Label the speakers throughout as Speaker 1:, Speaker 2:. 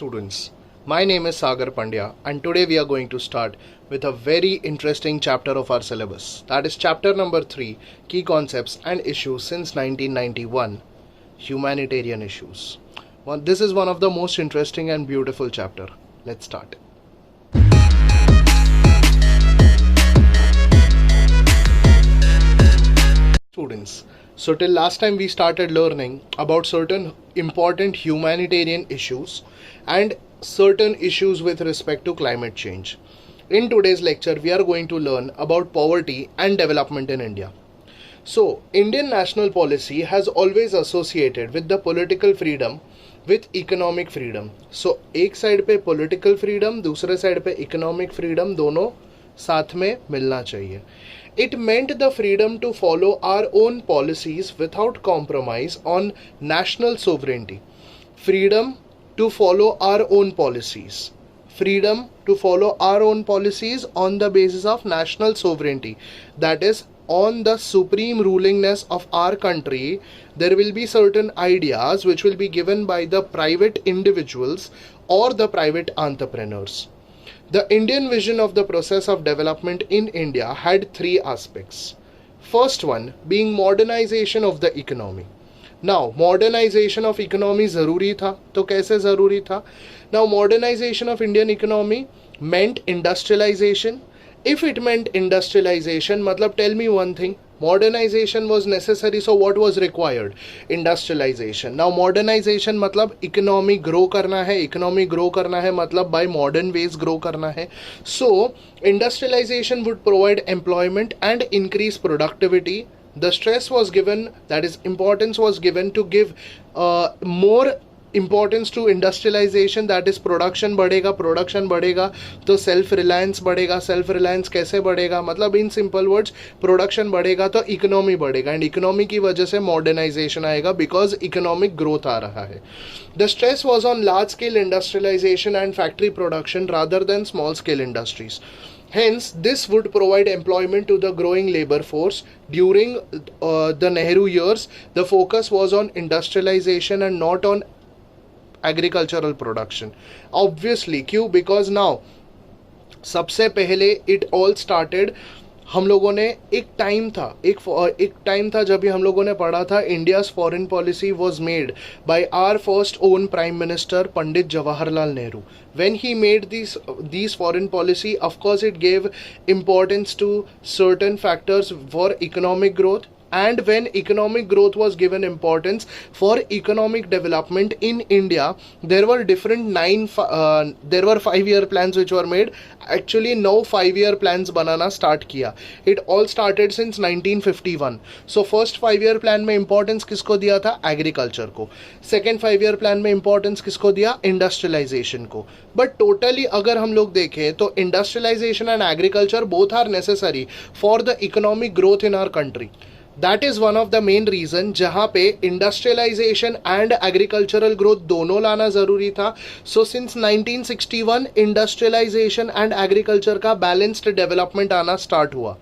Speaker 1: Students, my name is Sagar Pandya and today we are going to start with a very interesting chapter of our syllabus. That is chapter number 3, Key Concepts and Issues since 1991, Humanitarian Issues. This is one of the most interesting and beautiful chapter. Let's start. Students, so till last time we started learning about certain important humanitarian issues and certain issues with respect to climate change. In today's lecture, we are going to learn about poverty and development in India. So, Indian national policy has always associated with the political freedom with economic freedom. So, एक side पे political freedom, दूसरे side पे economic freedom, दोनों साथ में मिलना चाहिए. It meant the freedom to follow our own policies without compromise on national sovereignty. Freedom to follow our own policies. Freedom to follow our own policies on the basis of national sovereignty. That is, on the supreme rulingness of our country, there will be certain ideas which will be given by the private individuals or the private entrepreneurs. The Indian vision of the process of development in India had three aspects. First one being modernization of the economy. Now, modernization of economy ज़रूरी था, तो कैसे ज़रूरी था? Now, modernization of Indian economy meant industrialization. If it meant industrialization, matlab tell me one thing. Modernization was necessary, so what was required? Industrialization. Now modernization मतलब economy grow करना है, economy grow करना है मतलब by modern ways grow करना है. So industrialization would provide employment and increase productivity. The stress was given, that is importance was given to give more importance to industrialization, that is production बढ़ेगा तो self reliance बढ़ेगा. self reliance कैसे बढ़ेगा? मतलब in simple words, production बढ़ेगा तो economy बढ़ेगा and economy की वजह से modernization आएगा because economic growth आ रहा है. The stress was on large scale industrialization and factory production rather than small scale industries. Hence, this would provide employment to the growing labor force. During the Nehru years, the focus was on industrialization and not on agricultural production. Obviously, क्यों? Because now सबसे पहले it all started, हम लोगों ने एक time था जब भी हम लोगों ने पढ़ा था India's foreign policy was made by our first own prime minister Pandit Jawaharlal Nehru. When he made these foreign policy, of course it gave importance to certain factors for economic growth. And when economic growth was given importance for economic development in India, there were different 5-year plans which were made. Actually, now 5-year plans banana start किया. It all started since 1951. So first 5-year plan में importance किसको दिया था? Agriculture को. Second 5-year plan में importance किसको दिया? Industrialization को. But totally अगर हम लोग देखें तो industrialization and agriculture both are necessary for the economic growth in our country. That is one of the main reason जहाँ पे industrialization and agricultural growth दोनों लाना ज़रूरी था. So since 1961 industrialization and agriculture का balanced development आना start हुआ.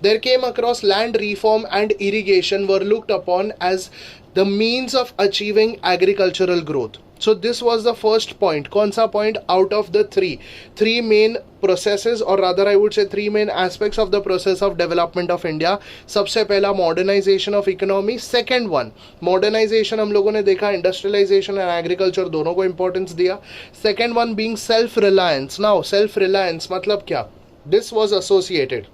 Speaker 1: There came across land reform and irrigation were looked upon as the means of achieving agricultural growth. So this was the first point. कौन सा point out of the three main processes, or rather I would say three main aspects of the process of development of India. सबसे पहला modernization of economy. Second one, modernization हम लोगों ने देखा industrialization and agriculture दोनों को importance दिया. Second one being self-reliance. Now self-reliance मतलब क्या? This was associated.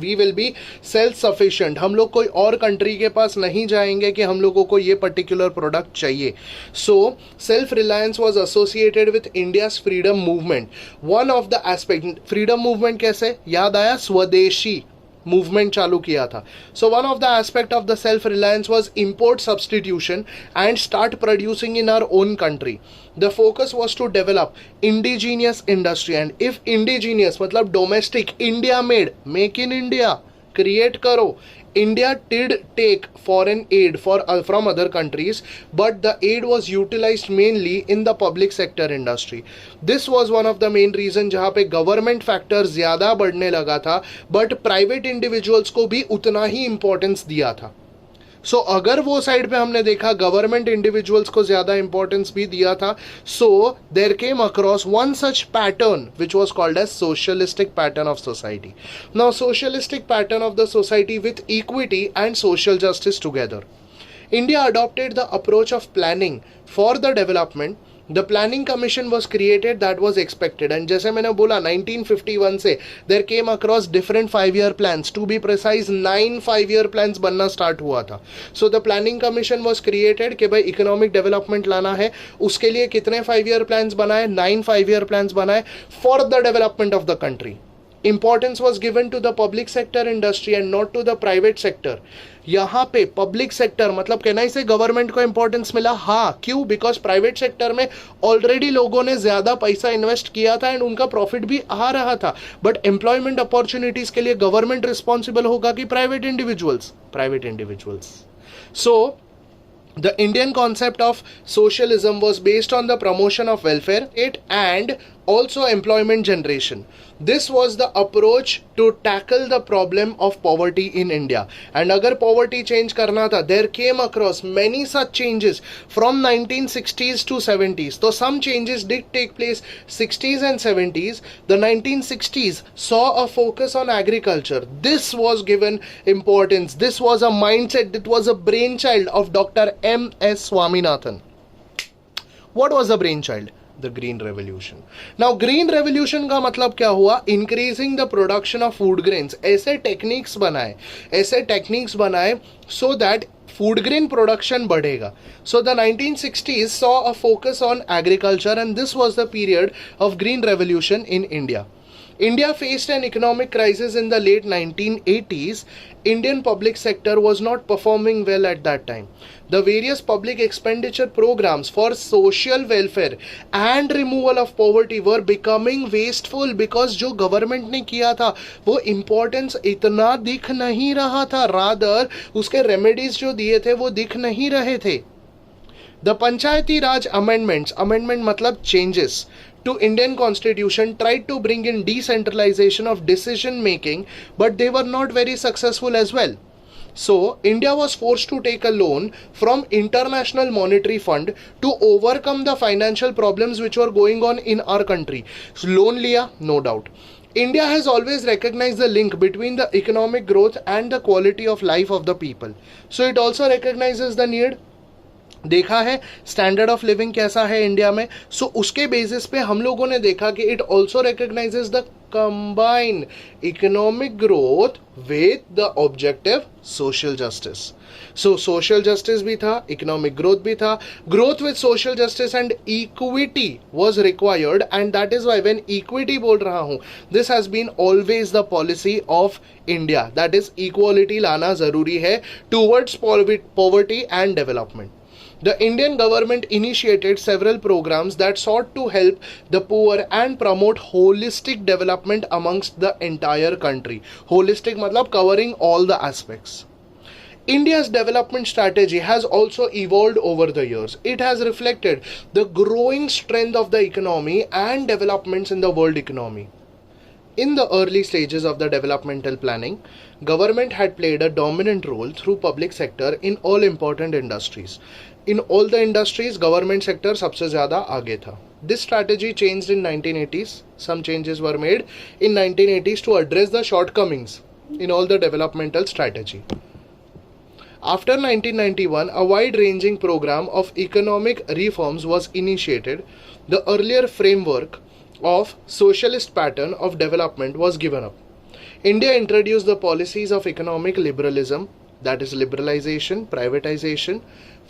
Speaker 1: We will be self-sufficient. हम लोग कोई और कंट्री के पास नहीं जाएंगे कि हम लोगों को ये पर्टिकुलर प्रोडक्ट चाहिए. So, self-reliance was associated with India's freedom movement. One of the aspect, freedom movement कैसे? याद आया? स्वदेशी मूवमेंट चालू किया था. So one of the aspect of the self-reliance was import substitution and start producing in our own country. The focus was to develop indigenous industry, and if indigenous मतलब domestic, India made, make in India, create करो. India did take foreign aid from other countries, but the aid was utilized mainly in the public sector industry. This was one of the main reasons जहाँ पे government factor ज़्यादा बढ़ने लगा था, but private individuals को भी उतना ही importance दिया था. सो अगर वो साइड पे हमने देखा गवर्नमेंट इंडिविजुअल्स को ज्यादा इंपॉर्टेंस भी दिया था, so there came across one such pattern which was called as socialistic pattern of society. Now socialistic pattern of the society with equity and social justice together. India adopted the approach of planning for the development. The planning commission was created that was expected, and जैसे मैंने बोला 1951 से there came across different 5-year plans, to be precise 9 5-year plans बनना start हुआ था. So the planning commission was created कि भाई economic development लाना है, उसके लिए कितने 5-year plans बनाए, 9 5-year plans बनाए for the development of the country. Importance was given to the public sector industry and not to the private sector. यहाँ पे पब्लिक सेक्टर मतलब कहना इसे गवर्नमेंट को इंपॉर्टेंस मिला. हाँ, क्यों? बिकॉज प्राइवेट सेक्टर में ऑलरेडी लोगों ने ज्यादा पैसा इन्वेस्ट किया था एंड उनका प्रॉफिट भी आ रहा था. बट एम्प्लॉयमेंट अपॉर्चुनिटीज के लिए गवर्नमेंट रिस्पॉन्सिबल होगा कि private individuals. So the Indian concept of socialism was based on the promotion of welfare and also employment generation. This was the approach to tackle the problem of poverty in India. And agar poverty change karna tha, there came across many such changes from 1960s to 70s. So some changes did take place 60s and 70s. The 1960s saw a focus on agriculture. This was given importance. This was a mindset. It was a brainchild of Dr. M.S. Swaminathan. What was the brainchild? The green revolution. Now green revolution का मतलब क्या हुआ? Increasing the production of food grains. ऐसे techniques बनाए so that food grain production बढ़ेगा. So the 1960s saw a focus on agriculture and this was the period of green revolution in India. India faced an economic crisis in the late 1980s. Indian public sector was not performing well at that time. The various public expenditure programs for social welfare and removal of poverty were becoming wasteful because जो government ने किया था वो importance इतना दिख नहीं रहा था. Rather उसके remedies जो दिए थे वो दिख नहीं रहे थे. The Panchayati Raj amendment मतलब changes to Indian constitution tried to bring in decentralization of decision making, but they were not very successful as well. So India was forced to take a loan from International Monetary Fund to overcome the financial problems which were going on in our country. So, loan liya, no doubt. India has always recognized the link between the economic growth and the quality of life of the people. So it also recognizes the need. देखा है standard of living कैसा है India में. सो उसके basis पे हम लोगों ने देखा कि it also recognises the combine economic growth with the objective social justice. So social justice भी था, इकोनॉमिक ग्रोथ भी था. Growth with social justice and equity was required and that is why when equity बोल रहा हूं, this has been always the policy of India. That is equality लाना जरूरी है towards poverty and development. The Indian government initiated several programs that sought to help the poor and promote holistic development amongst the entire country. Holistic matlab covering all the aspects. India's development strategy has also evolved over the years. It has reflected the growing strength of the economy and developments in the world economy. In the early stages of the developmental planning, government had played a dominant role through public sector in all important industries. In all the industries, government sector सबसे ज़्यादा आगे था. This strategy changed in 1980s. Some changes were made in 1980s to address the shortcomings in all the developmental strategy. After 1991, a wide-ranging program of economic reforms was initiated. The earlier framework of socialist pattern of development was given up. India introduced the policies of economic liberalism, that is liberalization, privatization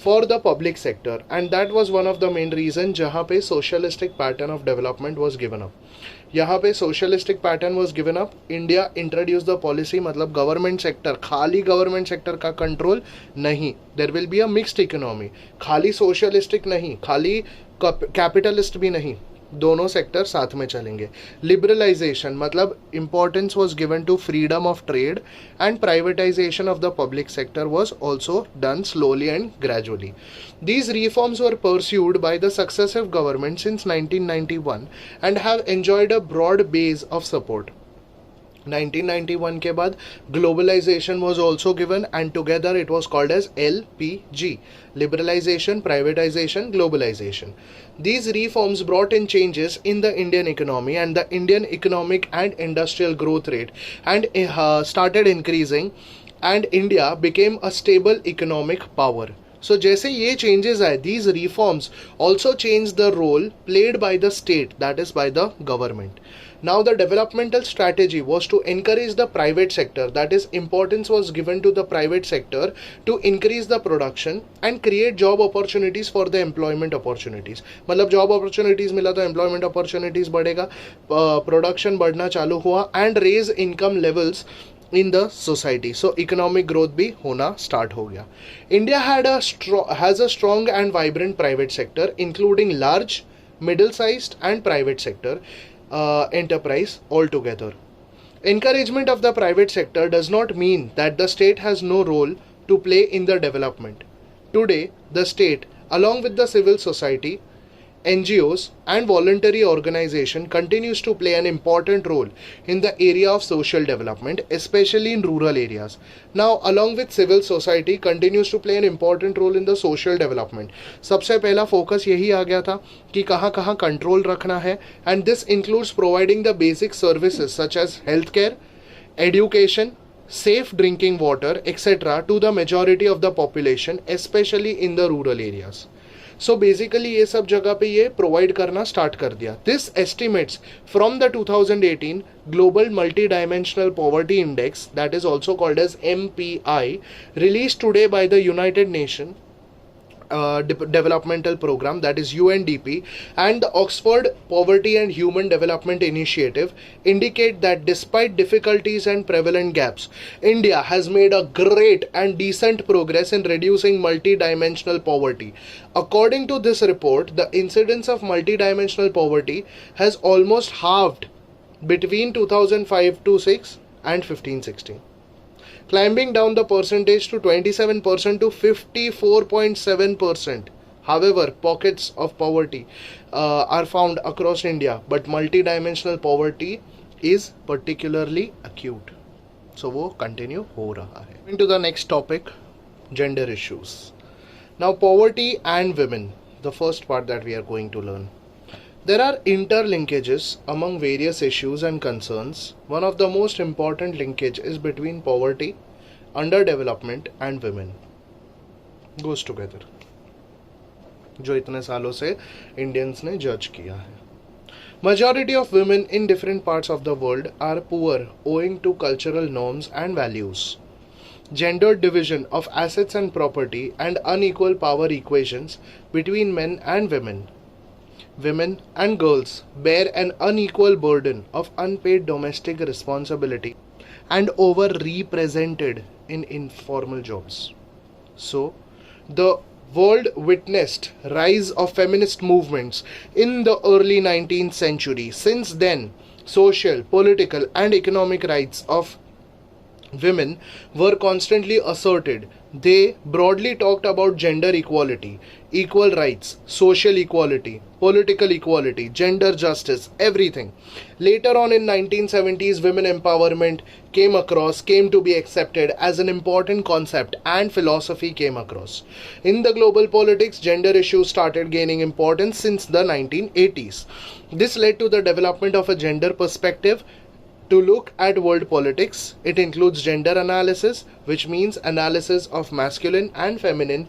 Speaker 1: for the public sector, and that was one of the main reasons जहाँ पे socialistic pattern of development was given up. यहाँ पे socialistic pattern was given up. India introduced the policy मतलब government sector, खाली government sector का control नहीं. There will be a mixed economy. खाली socialistic नहीं, खाली capitalist भी नहीं, दोनों सेक्टर साथ में चलेंगे. लिबरलाइजेशन मतलब importance was given to freedom of trade and privatisation of the public sector was also done slowly and gradually. These reforms were pursued by the successive governments since 1991 and have enjoyed a broad base of support. 1991 के बाद globalization was also given, and together it was called as LPG, liberalization, privatization, globalization. These reforms brought in changes in the Indian economy, and the Indian economic and industrial growth rate and started increasing, and India became a stable economic power. So जैसे ये changes आए, these reforms also changed the role played by the state, that is by the government. Now the developmental strategy was to encourage the private sector, that is importance was given to the private sector to increase the production and create job opportunities for the employment opportunities. मतलब job opportunities मिला तो employment opportunities बढ़ेगा, production बढ़ना चालू हुआ and raise income levels in the society. So economic growth भी होना start हो गया. India has a strong and vibrant private sector, including large, middle-sized and private sector enterprise altogether. Encouragement of the private sector does not mean that the state has no role to play in the development. Today, the state, along with the civil society, NGOs and voluntary organization continues to play an important role in the area of social development, especially in rural areas. Now, along with civil society continues to play an important role in the social development. सबसे पहला focus यही आ गया था कि कहाँ कहाँ control रखना है, and this includes providing the basic services such as healthcare, education, safe drinking water, etc. to the majority of the population, especially in the rural areas. So basically ये सब जगह पे ये प्रोवाइड करना स्टार्ट कर दिया. This estimates from the 2018 Global Multidimensional Poverty Index, that is also called as MPI, released today by the United Nations developmental program, that is UNDP, and the Oxford Poverty and Human Development Initiative indicate that despite difficulties and prevalent gaps, India has made a great and decent progress in reducing multidimensional poverty. According to this report, the incidence of multidimensional poverty has almost halved between 2005 to 6 and 15-16. Climbing down the percentage to 27% to 54.7%. However, pockets of poverty are found across India, but multidimensional poverty is particularly acute. So वो continue हो रहा है. Into the next topic, gender issues. Now poverty and women, the first part that we are going to learn. There are interlinkages among various issues and concerns. One of the most important linkage is between poverty, underdevelopment and women. Goes together. जो इतने सालों से Indians ने judge किया है. Majority of women in different parts of the world are poor owing to cultural norms and values. Gendered division of assets and property and unequal power equations between men and women. Women and girls bear an unequal burden of unpaid domestic responsibility and overrepresented in informal jobs. So, the world witnessed rise of feminist movements in the early 19th century. Since then, social, political and economic rights of women were constantly asserted. They broadly talked about gender equality, equal rights, social equality, political equality, gender justice, everything. Later on in 1970s, women empowerment came to be accepted as an important concept, and philosophy came across. In the global politics, gender issues started gaining importance since the 1980s. This led to the development of a gender perspective to look at world politics. It includes gender analysis, which means analysis of masculine and feminine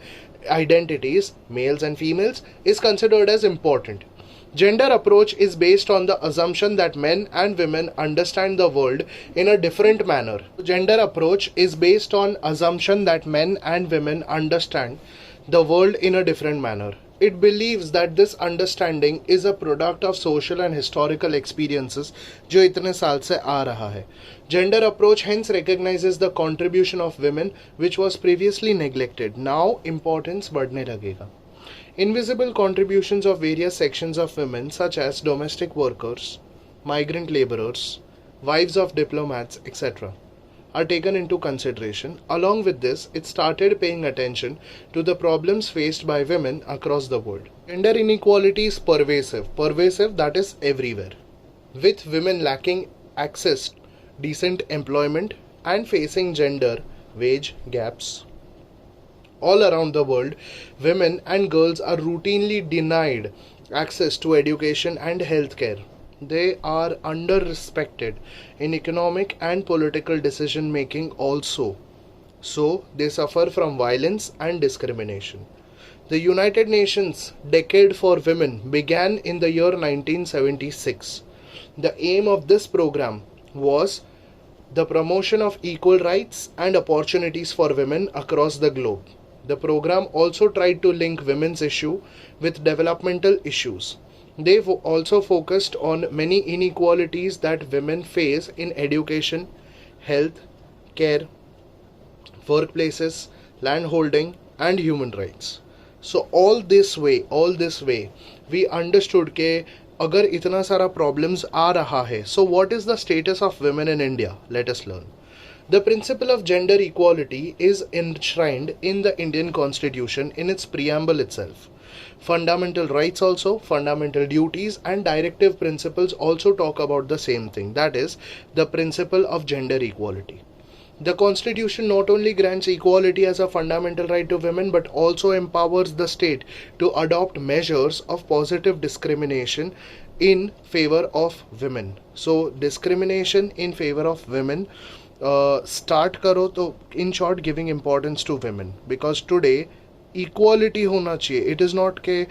Speaker 1: identities, males and females, is considered as important. Gender approach is based on the assumption that men and women understand the world in a different manner. Gender approach is based on assumption that men and women understand the world in a different manner. It believes that this understanding is a product of social and historical experiences जो इतने साल से आ रहा है. Gender approach hence recognizes the contribution of women which was previously neglected. Now importance बढ़ने लगेगा. Invisible contributions of various sections of women such as domestic workers, migrant laborers, wives of diplomats, etc. are taken into consideration. Along with this, it started paying attention to the problems faced by women across the world. Gender inequality is pervasive, that is everywhere. With women lacking access decent employment, and facing gender wage gaps. All around the world, women and girls are routinely denied access to education and healthcare. They are under-respected in economic and political decision making also. So, they suffer from violence and discrimination. The United Nations Decade for Women began in the year 1976. The aim of this program was the promotion of equal rights and opportunities for women across the globe. The program also tried to link women's issue with developmental issues. They also focused on many inequalities that women face in education, health, care, workplaces, land holding, and human rights. So all this way, we understood कि अगर इतना सारा problems आ रहा है, so what is the status of women in India? Let us learn. The principle of gender equality is enshrined in the Indian Constitution in its preamble itself. Fundamental rights also, fundamental duties and directive principles also talk about the same thing, that is, the principle of gender equality. The Constitution not only grants equality as a fundamental right to women but also empowers the state to adopt measures of positive discrimination in favor of women. So, discrimination in favor of women start करो तो in short giving importance to women, because today equality होना चाहिए. It is not के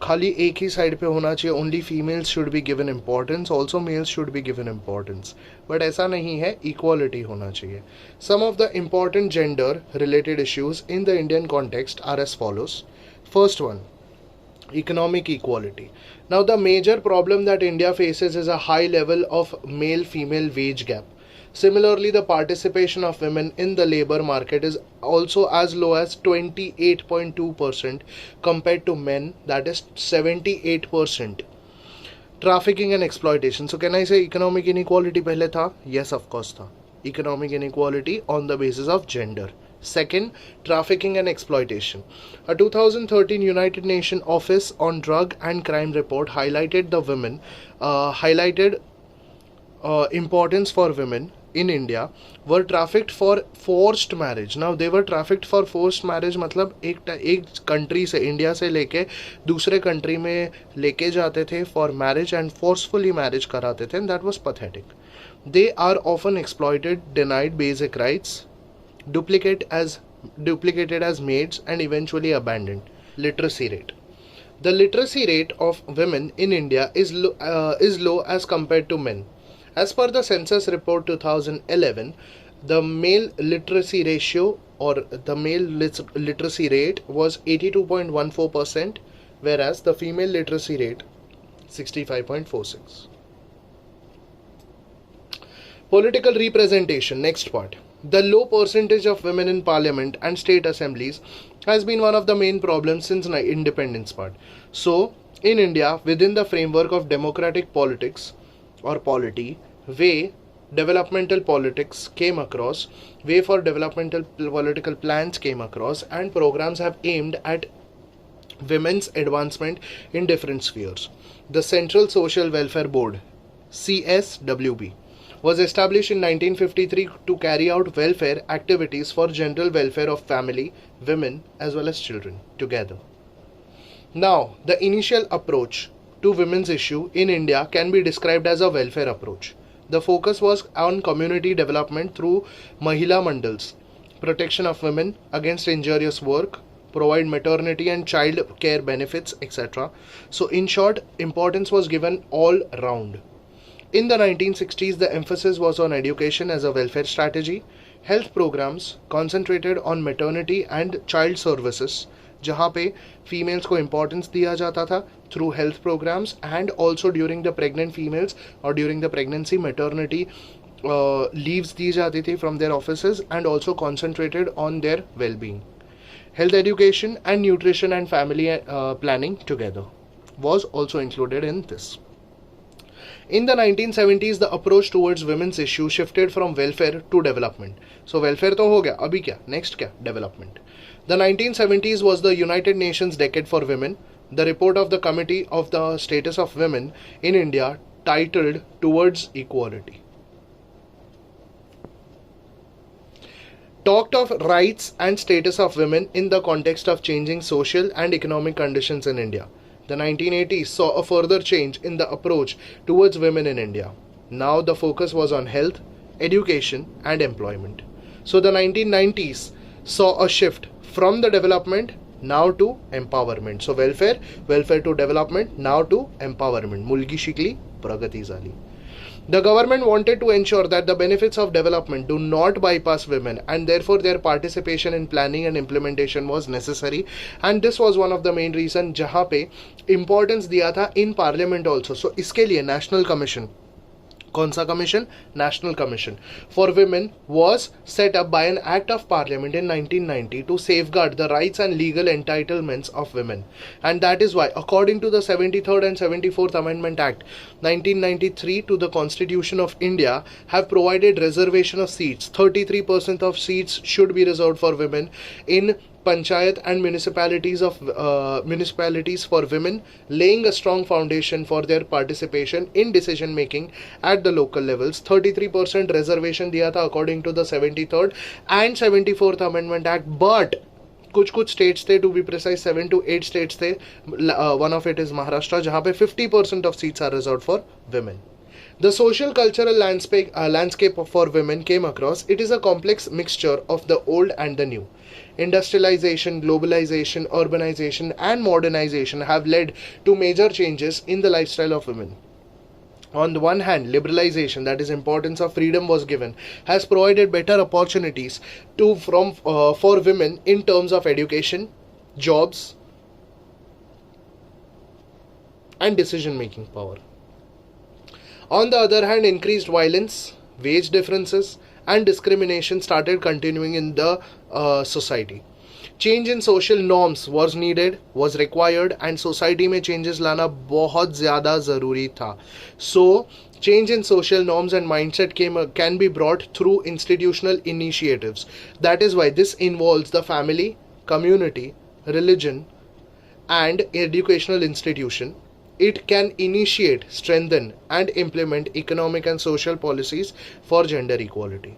Speaker 1: खाली एक ही side पे होना चाहिए, only females should be given importance, also males should be given importance, but ऐसा नहीं है, equality होना चाहिए. Some of the important gender related issues in the Indian context are as follows. First one, economic equality. Now the major problem that India faces is a high level of male-female wage gap. Similarly, the participation of women in the labor market is also as low as 28.2% compared to men, that is 78%. Trafficking and exploitation. So can I say economic inequality pehle tha? Yes, of course tha. Economic inequality on the basis of gender. Second, trafficking and exploitation. A 2013 United Nations Office on Drug and Crime report highlighted importance for women in India were trafficked for forced marriage. Now they were trafficked for forced marriage मतलब एक country से, India से लेके दूसरे country में लेके जाते थे for marriage and forcefully marriage कराते थे, and that was pathetic. They are often exploited, denied basic rights, duplicated as maids, and eventually abandoned. Literacy rate. The literacy rate of women in India is low as compared to men. As per the census report 2011, the male literacy ratio or the male literacy rate was 82.14%, whereas the female literacy rate 65.46. Political representation, next part. The low percentage of women in parliament and state assemblies has been one of the main problems since independence part. So, in India, within the framework of democratic politics or polity, way developmental politics came across, way for developmental political plans came across, and programs have aimed at women's advancement in different spheres. The Central Social Welfare Board, CSWB, was established in 1953 to carry out welfare activities for general welfare of family, women as well as children together. Now, the initial approach to women's issue in India can be described as a welfare approach. The focus was on community development through Mahila Mandals, protection of women against injurious work, provide maternity and child care benefits, etc. So in short, importance was given all round. In the 1960s, the emphasis was on education as a welfare strategy, health programs concentrated on maternity and child services, जहाँ पे females को importance दिया जाता था through health programs, and also during the pregnant females or during the pregnancy maternity leaves दी जाती थी from their offices, and also concentrated on their well-being. Health education and nutrition and family planning together was also included in this. In the 1970s, the approach towards women's issue shifted from welfare to development. So welfare तो हो गया, अभी क्या? Next क्या? Development. The 1970s was the United Nations Decade for Women. The report of the Committee of the Status of Women in India titled Towards Equality. talked of rights and status of women in the context of changing social and economic conditions in India. The 1980s saw a further change in the approach towards women in India. Now the focus was on health, education and employment. So the 1990s saw a shift from the development now to empowerment. So welfare to development, now to empowerment. Mulgi shikli, pragati zali. The government wanted to ensure that the benefits of development do not bypass women, and therefore their participation in planning and implementation was necessary. And this was one of the main reasons जहाँ पे importance दिया था in parliament also. So इसके लिए national commission, कौन सा commission? National commission for women was set up by an act of parliament in 1990 to safeguard the rights and legal entitlements of women. And that is why, according to the 73rd and 74th Amendment Act 1993 to the Constitution of India, have provided reservation of seats. 33% of seats should be reserved for women in panchayat and municipalities for women, laying a strong foundation for their participation in decision making at the local levels. 33% reservation दिया था according to the 73rd and 74th Amendment Act, but कुछ states थे, to be precise 7 to 8 states थे, one of it is Maharashtra, जहाँ पे 50% of seats are reserved for women. The social cultural landscape for women came across. It is a complex mixture of the old and the new. Industrialization, globalization, urbanization and modernization have led to major changes in the lifestyle of women. On the one hand, liberalization, that is importance of freedom, was given, has provided better opportunities for women in terms of education, jobs and decision making power. On the other hand, increased violence, wage differences and discrimination started continuing in the society. Change in social norms was needed, was required, and society में changes लाना बहुत ज़्यादा ज़रूरी था. So, change in social norms and mindset can be brought through institutional initiatives. That is why this involves the family, community, religion, and educational institution. It can initiate, strengthen, and implement economic and social policies for gender equality.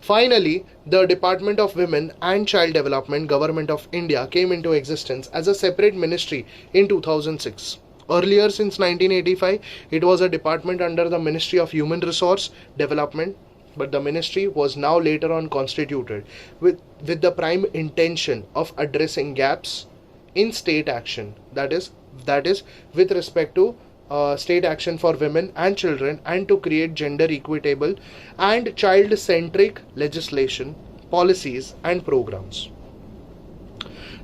Speaker 1: Finally, the Department of Women and Child Development, Government of India, came into existence as a separate ministry in 2006. Earlier, since 1985, it was a department under the Ministry of Human Resource Development, but the ministry was now later on constituted with the prime intention of addressing gaps in state action, that is with respect to state action for women and children, and to create gender equitable and child centric legislation, policies and programs.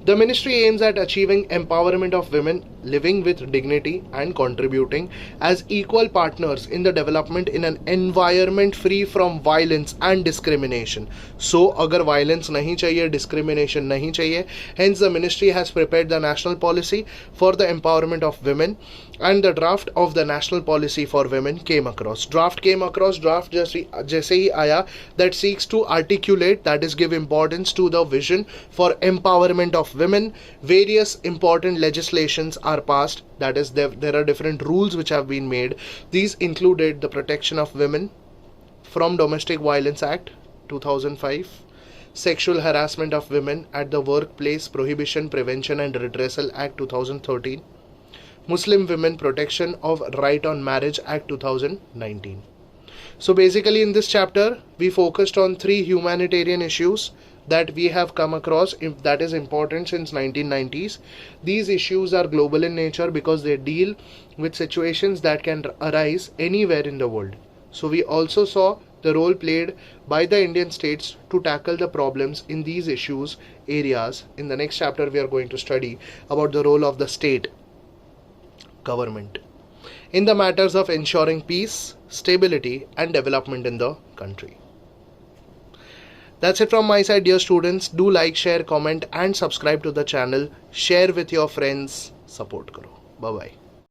Speaker 1: The ministry aims at achieving empowerment of women living with dignity and contributing as equal partners in the development in an environment free from violence and discrimination. So, agar violence nahi chahiye, discrimination nahi chahiye, hence the ministry has prepared the national policy for the empowerment of women, and the draft of the national policy for women came across. Draft jaise hi aaya, that seeks to articulate, that is give importance to the vision for empowerment of women. Various important legislations are passed, that is there are different rules which have been made. These included the Protection of Women from Domestic Violence Act 2005, Sexual Harassment of Women at the Workplace Prohibition, Prevention and Redressal Act 2013, Muslim Women Protection of Right on Marriage Act 2019. So basically in this chapter we focused on 3 humanitarian issues that we have come across, that is important since 1990s. These issues are global in nature because they deal with situations that can arise anywhere in the world. So we also saw the role played by the Indian states to tackle the problems in these issues areas. In the next chapter we are going to study about the role of the state government in the matters of ensuring peace, stability and development in the country. That's it from my side, dear students. Do like, share, comment and subscribe to the channel. Share with your friends. Support karo. Bye bye.